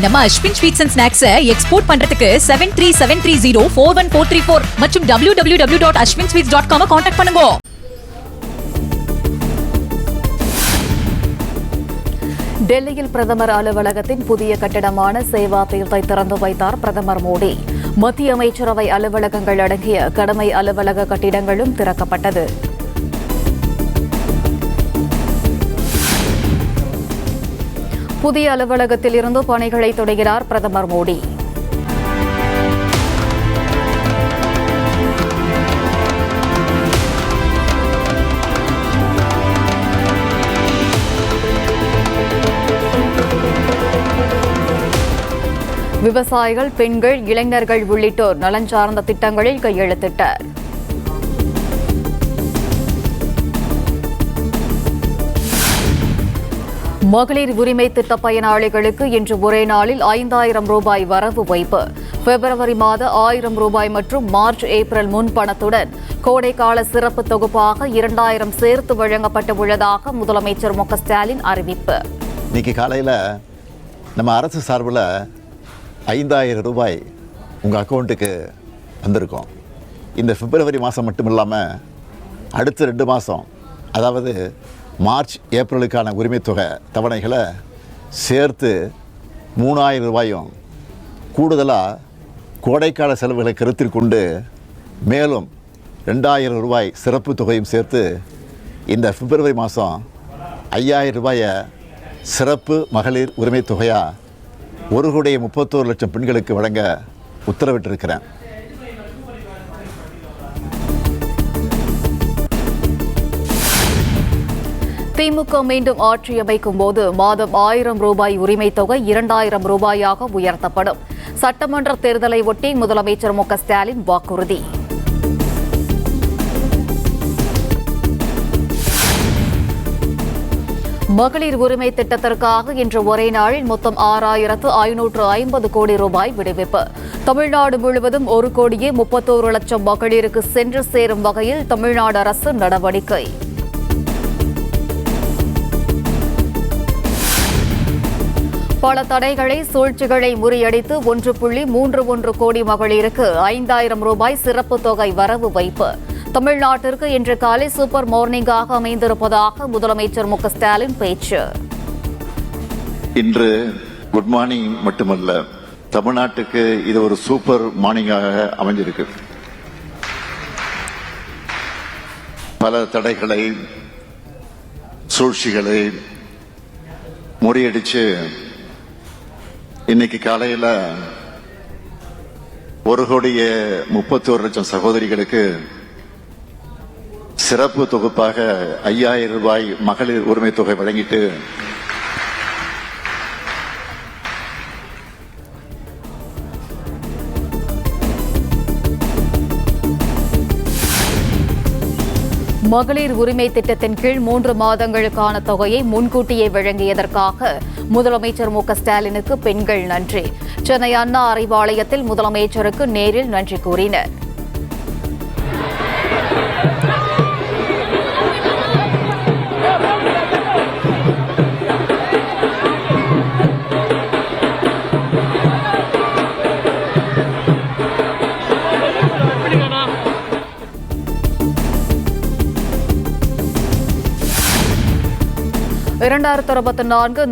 நம்ம Ashwin sweets and snacks export பண்றதுக்கு 7373041434 மற்றும் www.ashwinsweets.com கான்டாக்ட் பண்ணுங்க. டெல்லியில் பிரதமர் அலுவலகத்தின் புதிய கட்டிடமான சேவா தீர்த்தை திறந்து வைத்தார் பிரதமர் மோடி. மத்திய அமைச்சரவை அலுவலகங்கள் அடங்கிய கடமை அலுவலக கட்டிடங்களும் திறக்கப்பட்டது. புதிய அலுவலகத்தில் இருந்து பணிகளை தொடங்கினார் பிரதமர் மோடி. விவசாயிகள், பெண்கள், இளைஞர்கள் உள்ளிட்டோர் நலன் சார்ந்த திட்டங்களில் கையெழுத்திட்டார். மகளிர் உரிமை திட்ட பயனாளிகளுக்கு இன்று ஒரே நாளில் 5000 ரூபாய் வரவு வைப்பு. பிப்ரவரி மாத 1000 ரூபாய் மற்றும் மார்ச், ஏப்ரல் முன்பணத்துடன் கோடைக்கால சிறப்பு தொகுப்பாக 2000 சேர்த்து வழங்கப்பட்டு உள்ளதாக முதலமைச்சர் மு க ஸ்டாலின் அறிவிப்பு. இன்னைக்கு காலையில் நம்ம அரசு சார்பில் 5000 ரூபாய் உங்கள் அக்கௌண்ட்டுக்கு வந்திருக்கோம். இந்த பிப்ரவரி மாதம் மட்டும் இல்லாமல் அடுத்த 2 மாதம், அதாவது மார்ச், ஏப்ரலுக்கான உரிமைத்தொகை தவணைகளை சேர்த்து 3000 ரூபாயும், கூடுதலாக கோடைக்கால செலவுகளை கருத்தில் கொண்டு மேலும் 2000 ரூபாய் சிறப்பு தொகையும் சேர்த்து இந்த பிப்ரவரி மாதம் 5000 ரூபாயை சிறப்பு மகளிர் உரிமை தொகையாக 1,31 லட்சம் பெண்களுக்கு வழங்க உத்தரவிட்டிருக்கிறேன். திமுக மீண்டும் ஆட்சி அமைக்கும் போது மாதம் 1000 ரூபாய் உரிமை தொகை 2000 ரூபாயாக உயர்த்தப்படும். சட்டமன்ற தேர்தலை ஒட்டி முதலமைச்சர் மு க ஸ்டாலின் வாக்குறுதி. மகளிர் உரிமை திட்டத்திற்காக இன்று ஒரே நாளில் மொத்தம் 6550 கோடி ரூபாய் விடுவிப்பு. தமிழ்நாடு முழுவதும் 1,31 லட்சம் மகளிருக்கு சென்று சேரும் வகையில் தமிழ்நாடு அரசு நடவடிக்கை. பல தடைகளை, சூழ்ச்சிகளை முறியடித்து 1.31 கோடி மகளிருக்கு 5000 ரூபாய் சிறப்பு தொகை வரவு வைப்பு. தமிழ்நாட்டிற்கு இன்று காலை சூப்பர் மார்னிங்காக அமைந்திருப்பதாக முதலமைச்சர் மு க ஸ்டாலின் பேச்சு. இன்று குட் மார்னிங் மட்டுமல்ல, தமிழ்நாட்டுக்கு இது ஒரு சூப்பர் மார்னிங்காக அமைஞ்சிருக்கு. பல தடைகளை, சூழ்ச்சிகளை முறியடிச்சு இன்னைக்கு காலையில் 1,31 லட்சம் சகோதரிகளுக்கு சிறப்பு தொகுப்பாக 5000 ரூபாய் மகளிர் உரிமை தொகை வழங்கிட்டு மகளிர் உரிமை திட்டத்தின் கீழ் 3 மாதங்களுக்கான தொகையை முன்கூட்டியே வழங்கியதற்காக முதலமைச்சர் மு க ஸ்டாலினுக்கு பெண்கள் நன்றி. சென்னை அண்ணா அறிவாலயத்தில் முதலமைச்சருக்கு நேரில் நன்றி கூறினர்.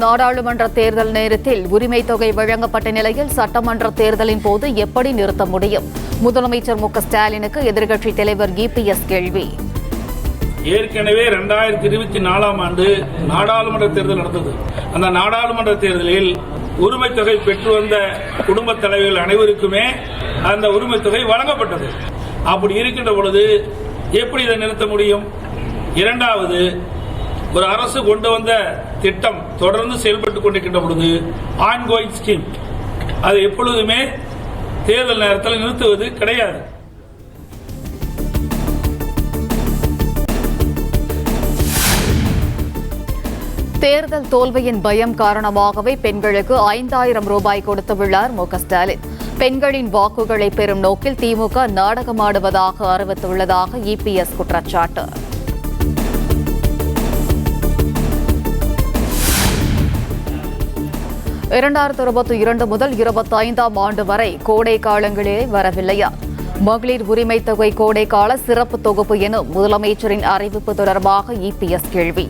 நாடாளுமன்ற தேர்தல் நேரத்தில் உரிமை தொகை வழங்கப்பட்ட நிலையில் சட்டமன்ற தேர்தலின் போது எப்படி நிறுத்த முடியும்? முதலமைச்சர் மு க ஸ்டாலினுக்கு எதிர்க்கட்சித் தலைவர் இபிஎஸ் கேள்வி. ஏற்கனவே 2024ஆம் ஆண்டு நாடாளுமன்ற தேர்தல் நடந்தது. அந்த நாடாளுமன்ற தேர்தலில் உரிமை தொகை பெற்று வந்த குடும்பத் தலைவர்கள் அனைவருக்குமே அந்த உரிமை தொகை வழங்கப்பட்டது. அப்படி இருக்கின்ற பொழுது எப்படி இதை நிறுத்த முடியும்? இரண்டாவது, ஒரு அரசு கொண்டு வந்த திட்டம் தொடர்ந்து செயல்பட்டுக் கொண்டிருக்கின்ற பொழுது ஆன்கோயிங் ஸ்கீம், அது எப்பொழுதுமே தேர்தல் நேரத்தில் நிறுத்துவது கிடையாது. தேர்தல் தோல்வியின் பயம் காரணமாகவே பெண்களுக்கு 5000 ரூபாய் கொடுத்துள்ளார் மு க ஸ்டாலின். பெண்களின் வாக்குகளை பெறும் நோக்கில் திமுக நாடகமாடுவதாக அறிவித்துள்ளதாக இபிஎஸ் குற்றச்சாட்டு. 2022 முதல் 25ஆம் ஆண்டு வரை கோடை காலங்களே வரவில்லையா? மகளிர் உரிமை தொகை கோடைக்கால சிறப்பு தொகுப்பு எனும் முதலமைச்சரின் அறிவிப்பு தொடர்பாக EPS கேள்வி.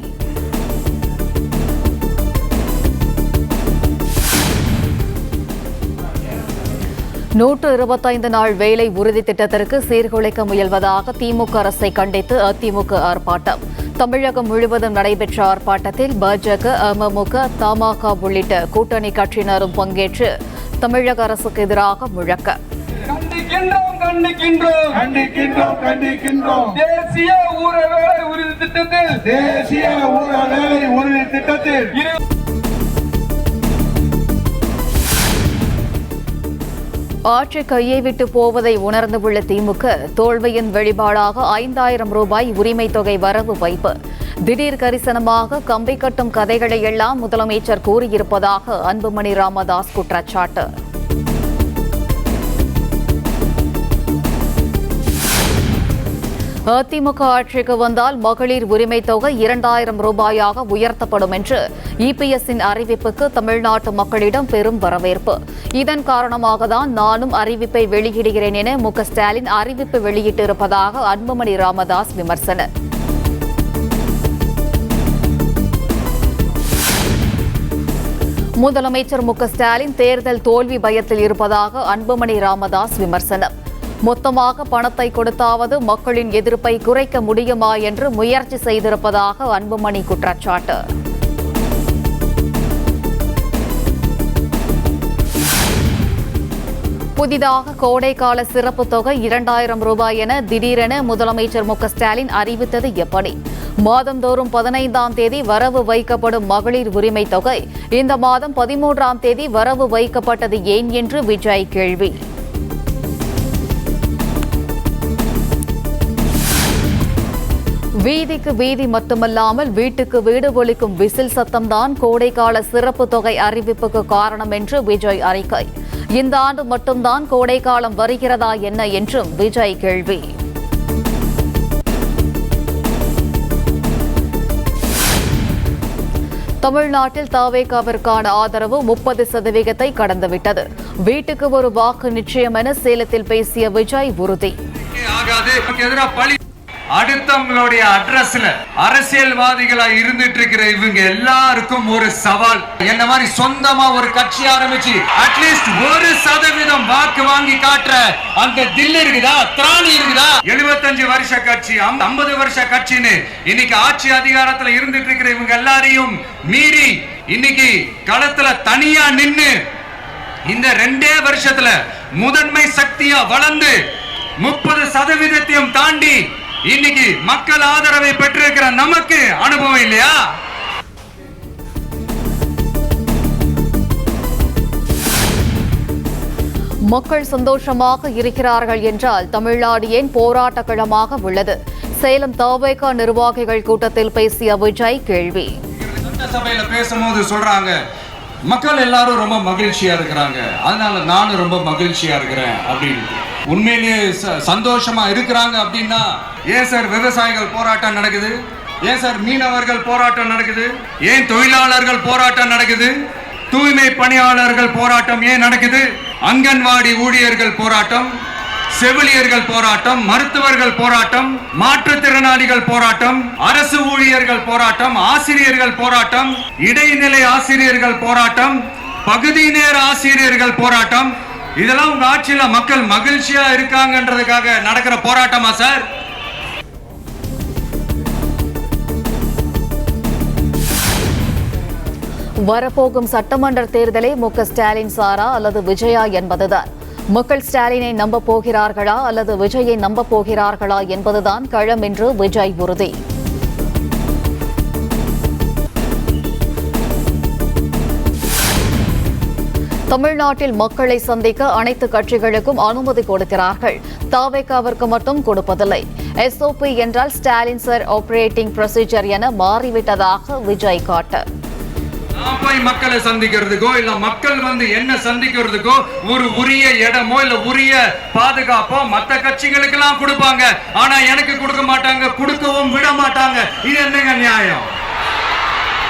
நூற்று 25 நாள் வேலை உறுதி திட்டத்திற்கு சீர்குலைக்க முயல்வதாக திமுக அரசை கண்டித்து அதிமுக ஆர்ப்பாட்டம். தமிழகம் முழுவதும் நடைபெற்ற ஆர்ப்பாட்டத்தில் பாஜக, அமமுக, தமாக உள்ளிட்ட கூட்டணி கட்சியினரும் பங்கேற்று தமிழக அரசுக்கு எதிராக முழக்க. தேசிய ஊர வேலை உறுதி திட்டத்தில் ஆட்சி கையை விட்டு போவதை உணர்ந்துள்ள திமுக தோல்வியின் வெளிப்பாடாக 5000 ரூபாய் உரிமை தொகை வரவு வைப்பு. திடீர் கரிசனமாக கம்பி கட்டும் கதைகளை எல்லாம் முதலமைச்சர் கூறியிருப்பதாக அன்புமணி ராமதாஸ் குற்றச்சாட்டு. அதிமுக ஆட்சிக்கு வந்தால் மகளிர் உரிமை தொகை 2000 ரூபாயாக உயர்த்தப்படும் என்று EPSன் அறிவிப்புக்கு தமிழ்நாட்டு மக்களிடம் பெரும் வரவேற்பு. இதன் காரணமாக தான் நானும் அறிவிப்பை வெளியிடுகிறேன் என MK ஸ்டாலின் அறிவிப்பு வெளியிட்டிருப்பதாக அன்புமணி ராமதாஸ் விமர்சனம். முதலமைச்சர் MK ஸ்டாலின் தேர்தல் தோல்வி பயத்தில் இருப்பதாக அன்புமணி ராமதாஸ் விமர்சனம். மொத்தமாக பணத்தை கொடுத்தாவது மக்களின் எதிர்ப்பை குறைக்க முடியுமா என்று முயற்சி செய்திருப்பதாக அன்புமணி குற்றச்சாட்டு. புதிதாக கோடைக்கால சிறப்பு தொகை 2000 ரூபாய் என திடீரென முதலமைச்சர் MK ஸ்டாலின் அறிவித்தது எப்படி? மாதந்தோறும் 15ஆம் தேதி வரவு வைக்கப்படும் மகளிர் உரிமை தொகை இந்த மாதம் 13ஆம் தேதி வரவு வைக்கப்பட்டது ஏன் என்று விஜய் கேள்வி. வீதிக்கு வீதி மட்டுமல்லாமல் வீட்டுக்கு வீடு ஒலிக்கும் விசில் சத்தம்தான் கோடைக்கால சிறப்பு தொகை அறிவிப்புக்கு காரணம் என்று விஜய் அறிக்கை. இந்த ஆண்டு மட்டும்தான் கோடைக்காலம் வருகிறதா என்ன என்றும் விஜய் கேள்வி. தமிழ்நாட்டில் தவேகாவிற்கான ஆதரவு 30% கடந்துவிட்டது. வீட்டுக்கு ஒரு வாக்கு நிச்சயம் என சேலத்தில் பேசிய விஜய் உறுதி. அடுத்தவங்களுடைய அட்ரஸ்ல அரசியல்வாதிகளா இருந்துட்டு இருக்கிற இவங்க எல்லாருக்கும் ஒரு சவால். என்ன மாதிரி சொந்தமா ஒரு கட்சி ஆரம்பிச்சு அட்லீஸ்ட் 1% வாக்கு வாங்கி காட்டுற அந்த தில் இருக்குதா, திராணி இருக்குதா? 75 வருஷ கட்சி, 50 வருஷ கட்சின்னு இன்னைக்கு ஆட்சி அதிகாரத்துல இருந்துட்டு இருக்கிற இவங்க எல்லாரையும் மீறி இன்னைக்கு களத்துல தனியா நின்னு இந்த 2 வருஷத்துல முதன்மை சக்தியா வளர்ந்து 30% தாண்டி இன்னைக்கு மக்கள் ஆதரவை பெற்றிருக்கிற நமக்கு அனுபவம் இல்லையா? மக்கள் சந்தோஷமாக இருக்கிறார்கள் என்றால் தமிழ்நாடு ஏன் போராட்ட களமாக உள்ளது? சேலம் தவேகா நிர்வாகிகள் கூட்டத்தில் பேசிய விஜய் கேள்வி. சட்டசபையில பேசும்போது சொல்றாங்க மக்கள் எல்லாரும் ரொம்ப மகிழ்ச்சியா இருக்கிறாங்க, அதனால நானும் ரொம்ப மகிழ்ச்சியா இருக்கிறேன் அப்படின்னு. உண்மையிலேயே சந்தோஷமா இருக்கிறாங்க அப்படின்னா ஏன் சார் விவசாயிகள் போராட்டம் நடக்குது? ஏன் சார் மீனவர்கள் போராட்டம் நடக்குது? ஏன் தொழிலாளர்கள் போராட்டம் நடக்குது? தூய்மை பணியாளர்கள் போராட்டம் ஏன் நடக்குது? அங்கன்வாடி ஊழியர்கள் போராட்டம், செவிலியர்கள் போராட்டம், மருத்துவர்கள் போராட்டம், மாற்றுத்திறனாளிகள் போராட்டம், அரசு ஊழியர்கள் போராட்டம், ஆசிரியர்கள் போராட்டம், இடைநிலை ஆசிரியர்கள் போராட்டம், பகுதி நேர ஆசிரியர்கள் போராட்டம். இதெல்லாம் உங்க ஆட்சியில மக்கள் மகிழ்ச்சியா இருக்காங்கன்றதுக்காக நடக்கிற போராட்டமா சார்? வரப்போகும் சட்டமன்ற தேர்தலை MK ஸ்டாலின் சாரா அல்லது விஜயா என்பதுதான். மக்கள் ஸ்டாலினை நம்ப போகிறார்களா அல்லது விஜயை நம்ப போகிறார்களா என்பதுதான் களம் என்று விஜய் உறுதி. தமிழ்நாட்டில் மக்களை சந்திக்க அனைத்து கட்சிகளுக்கும் அனுமதி கொடுக்கிறார்கள். தவேகாவிற்கு மட்டும் கொடுப்பதில்லை. SOP என்றால் ஸ்டாலின் சார் ஆபரேட்டிங் ப்ரொசீஜர் என மாறிவிட்டதாக விஜய் காட்டு. மக்களை சந்திக்கிறதுக்கோ இல்ல மக்கள் வந்து என்ன சந்திக்கிறதுக்கோ ஒரு உரிய இடமோ இல்ல உரிய பாதுகாப்போ மற்ற கட்சிகளுக்கு எல்லாம் கொடுப்பாங்க. ஆனா எனக்கு கொடுக்க மாட்டாங்க, கொடுக்கவும் விட மாட்டாங்க. இது என்னங்க நியாயம்?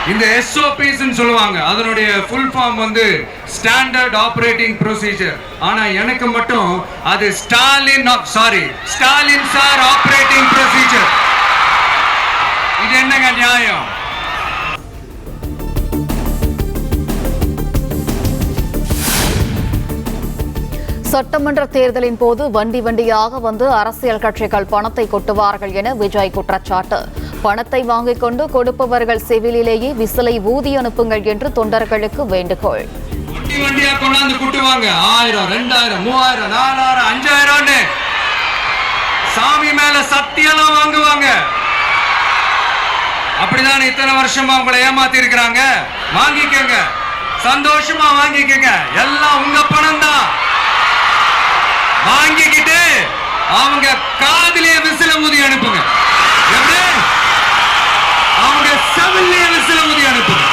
இந்த SOPs சொல்லுவாங்க, அதனுடைய ஃபுல் ஃபார்ம் வந்து ஸ்டாண்டர்ட் ஆபரேட்டிங் ப்ரொசீஜர். ஆனா எனக்கு மட்டும் அது ஸ்டாலின் சார் ஆபரேட்டிங் ப்ரொசீஜர். இது என்னங்க நியாயம்? சட்டமன்ற தேர்தலின் போது வண்டி வண்டியாக வந்து அரசியல் கட்சிகள் பணத்தை கொட்டுவார்கள் என விஜய் குற்றச்சாட்டு. பணத்தை வாங்கிக் கொண்டு கொடுப்பவர்கள் செவிலிலேயே விசிலை ஊதி அனுப்புங்கள் என்று தொண்டர்களுக்கு வேண்டுகோள். வண்டி வண்டியா கொண்டாந்து குட்டுவாங்க. 1000, 2000, 3000, 4000, 5000 சாமி மேல சத்தியெல்லாம் வாங்குவாங்க. அப்படிதான் இத்தனை வருஷமா உங்களை ஏமாத்தி இருக்கிறாங்க. வாங்கிக்கங்க, சந்தோஷமா வாங்கிக்கங்க. எல்லாம் உங்க பணம் தான். வாங்கிக்கிட்டு அவங்க காதிலே விசில ஊதி அனுப்புங்க. எப்படி? அவங்க செவிலிலே விசில ஊதி அனுப்புங்க.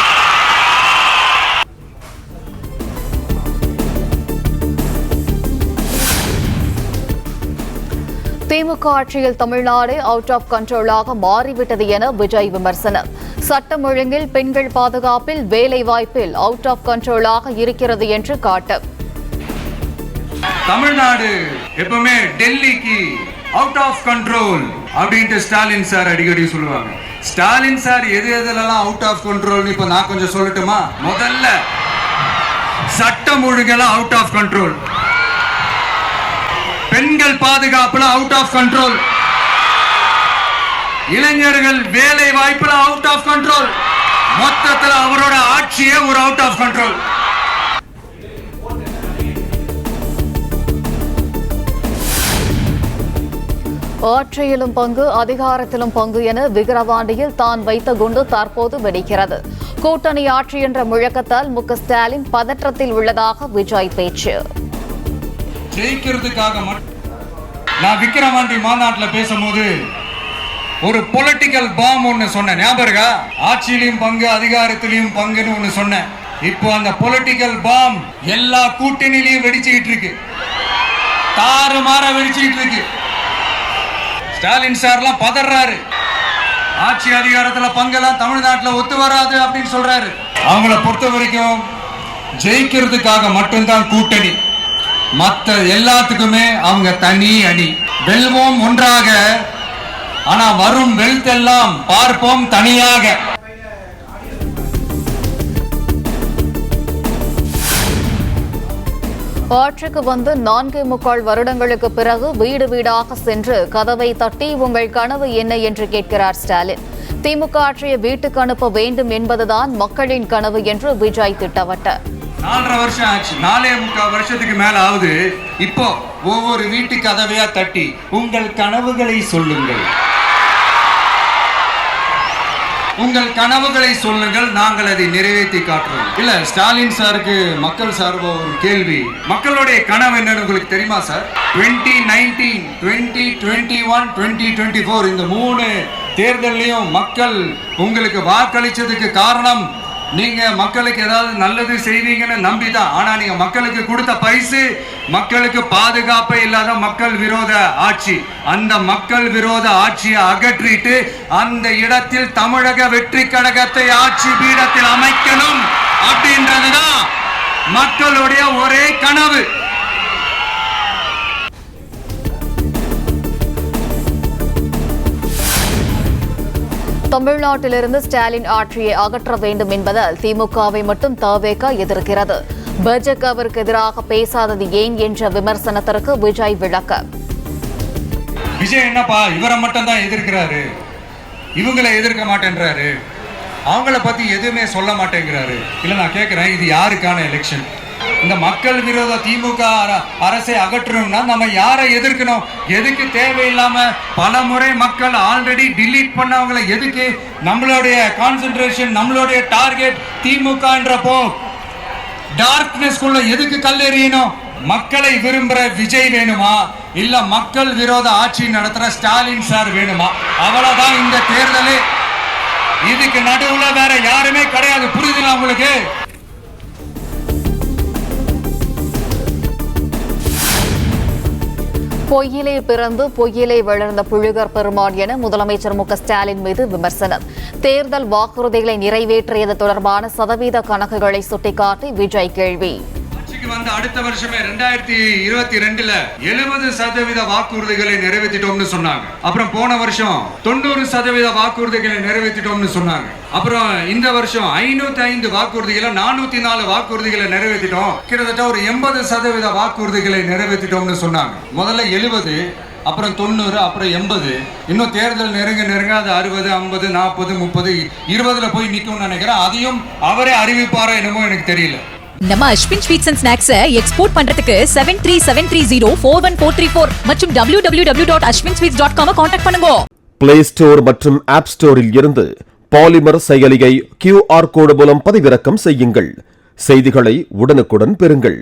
திமுக ஆட்சியில் தமிழ்நாடு அவுட் ஆஃப் கண்ட்ரோலாக மாறிவிட்டது என விஜய் விமர்சனம். சட்டம் ஒழுங்கில், பெண்கள் பாதுகாப்பில், வேலை வாய்ப்பில் அவுட் ஆஃப் கண்ட்ரோலாக இருக்கிறது என்று காட்டும். தமிழ்நாடு எப்பவுமே டெல்லிக்கு அவுட் ஆஃப் கண்ட்ரோல் அப்படின்ட்டு ஸ்டாலின் சார் அடிக்கடி சொல்லுவாங்க. ஸ்டாலின் சார் எதெல்லாம் அவுட் ஆஃப் கண்ட்ரோல் இப்ப நான் கொஞ்சம் சொல்லட்டுமா? முதல்ல சட்டம் ஒழுங்கெல்லாம் அவுட் ஆஃப் கண்ட்ரோல், பெண்கள் பாதுகாப்புல அவுட் ஆஃப் கண்ட்ரோல், இளைஞர்கள் வேலை வாய்ப்புல அவுட் ஆஃப் கண்ட்ரோல், மொத்தத்தில் அவரோட ஆட்சியே ஒரு அவுட் ஆஃப் கண்ட்ரோல். ஆட்சியிலும் பங்கு, அதிகாரத்திலும் பங்கு என விக்கிரவாண்டியில் தான் வைத்த குண்டு தற்போது வெடிக்கிறது. கூட்டணி ஆட்சி என்ற முழக்கத்தால் மு க ஸ்டாலின் பதற்றத்தில் உள்ளதாக விஜய் பேச்சு. ஜெயிக்கிறதுக்காக நான் விக்கிரவாண்டி மாநாட்டில் பேசும்போது ஒரு பொலிட்டிக்கல் பாம் ஒன்னு சொன்னேன். ஞாபகம் இருக்கா? ஆட்சியிலும் பங்கு, அதிகாரத்திலையும் பங்குன்னு ஒன்னு சொன்னேன். இப்போ அந்த பொலிட்டிக்கல் பாம் எல்லா கூட்டணியிலையும் வெடிச்சுக்கிட்டு இருக்கு, தாறுமாற வெடிச்சுக்கிட்டு இருக்கு. ஸ்டாலின் சார்லாம் பதறாரு. ஆட்சி அதிகாரத்துல பங்கெல்லாம் தமிழ்நாட்டில் ஒத்து வராது அப்படின்னு சொல்றாரு. அவங்கள பொறுத்த வரைக்கும் ஜெயிக்கிறதுக்காக மட்டும்தான் கூட்டணி, மற்ற எல்லாத்துக்குமே அவங்க தனி அணி. வெல்வோம் ஒன்றாக, ஆனா வரும் வெல்த் எல்லாம் பார்ப்போம் தனியாக. ஆட்சிக்கு வந்து 4.25 வருடங்களுக்கு பிறகு வீடு வீடாக சென்று கதவை தட்டி உங்கள் கனவு என்ன என்று கேட்கிறார் ஸ்டாலின். திமுக ஆட்சியை வீட்டுக்கு அனுப்ப வேண்டும் என்பதுதான் மக்களின் கனவு என்று விஜய் திட்டவட்டார். 4.5 வருஷம் ஆச்சு, 4.25 வருஷத்துக்கு மேல ஆகுது. இப்போ ஒவ்வொரு வீட்டு கதவையா தட்டி உங்கள் கனவுகளை சொல்லுங்கள், உங்கள் கனவுகளை சொல்லுங்கள், நாங்கள் அதை நிறைவேற்றி காட்டுறோம். இல்ல, ஸ்டாலின் சாருக்கு மக்கள் சார்பா ஒரு கேள்வி. மக்களுடைய கனவு என்னன்னு உங்களுக்கு தெரியுமா சார்? 2019, 2021, 2024 இந்த 3 தேர்தலையும் மக்கள் உங்களுக்கு வாக்களிச்சதுக்கு காரணம் நீங்க மக்களுக்கு ஏதாவது நல்லது செய்வீங்கன்னு நம்பிதான். ஆனா நீங்க மக்களுக்கு கொடுத்த பரிசு மக்களுக்கு பாதுகாப்பே இல்லாத மக்கள் விரோத ஆட்சி. அந்த மக்கள் விரோத ஆட்சியை அகற்றிட்டு அந்த இடத்தில் தமிழக வெற்றி கழகத்தை ஆட்சி பீடத்தில் அமைக்கணும் அப்படின்றதுதான் மக்களுடைய ஒரே கனவு. தமிழ்நாட்டிலிருந்து ஸ்டாலின் ஆட்சியை அகற்ற வேண்டும் என்பதால் திமுகவை மட்டும் தவேக எதிர்க்கிறது. பாஜகவிற்கு எதிராக பேசாதது ஏன் என்ற விமர்சனத்திற்கு விஜய் விளக்கம். விஜய் என்னப்பா இவரை மட்டும் தான் எதிர்க்கிறாரு, இவங்களை எதிர்க்க மாட்டேன்றாரு, அவங்கள பத்தி எதுவுமே சொல்ல மாட்டேங்கிறாரு. இல்ல, நான் கேட்கிறேன், இது யாருக்கான எலெக்ஷன்? இந்த மக்கள் விரோத திமுக அரசை அகற்றணும்னா நம்ம யாரை எதிர்க்கணும்? எதுக்கு தேவையில்லாம பல முறை மக்கள் ஆல்ரெடி டிலீட் பண்ணவங்களை எதுக்கு? நம்மளுடைய கான்சென்ட்ரேஷன், நம்மளுடைய டார்கெட் திமுக என்றப்போ டார்க்னஸ் குள்ள எதுக்கு கல்லெறியணும்? மக்களை விரும்புற விஜய் வேணுமா, இல்ல மக்கள் விரோத ஆட்சி நடத்துற ஸ்டாலின் சார் வேணுமா? அவ்வளவுதான் இந்த தேர்தல். இதுக்கு நடுவுல வேற யாருமே கிடையாது. புரியுதுங்களா உங்களுக்கு? பொய்யிலே பிறந்து பொய்யிலே வளர்ந்த புழுகர் பெருமான் என முதலமைச்சர் மு க ஸ்டாலின் மீது விமர்சனம். தேர்தல் வாக்குறுதிகளை நிறைவேற்றியது தொடர்பான சதவீத கணக்குகளை சுட்டிக்காட்டி விஜய் கேள்வி. ஆட்சிக்கு வந்த அடுத்த வருஷமே 2022ல 70% வாக்குறுதிகளை நிறைவேற்றிட்டோம்னு சொன்னாங்க. அப்புறம் போன வருஷம் 90% வாக்குறுதிகளை நிறைவேற்றிட்டோம்னு சொன்னாங்க. அப்புறம் இந்த வருஷம் 505 வாக்குறுதிகளை 404 வாக்குறுதிகளை நிறைவேற்றிட்டோம். கிட்டத்தட்ட ஒரு 80% வாக்குறுதிகளை நிறைவேற்றிட்டோம்னு சொன்னாங்க. முதல்ல 70, அப்புறம் 90, அப்புறம் 80. இன்னும் தேர்தல் நெருங்க அது 60, 50, 40, 30, 20ல போய் நிக்கும்னு நினைக்கிறேன். அதையும் அவரே அறிவிப்பாரோ என்னமோ எனக்கு தெரியல. நம்ம Ashwin sweets and snacks export பண்றதுக்கு 7373041434 மற்றும் www.ashwinsweets.com கான்டாக்ட் பண்ணுங்க. பிளே ஸ்டோர் மற்றும் ஆப் ஸ்டோரில் இருந்து பாலிமர் செயலியை QR கோடு மூலம் பதிவிறக்கம் செய்யுங்கள். செய்திகளை உடனுக்குடன் பெறுங்கள்.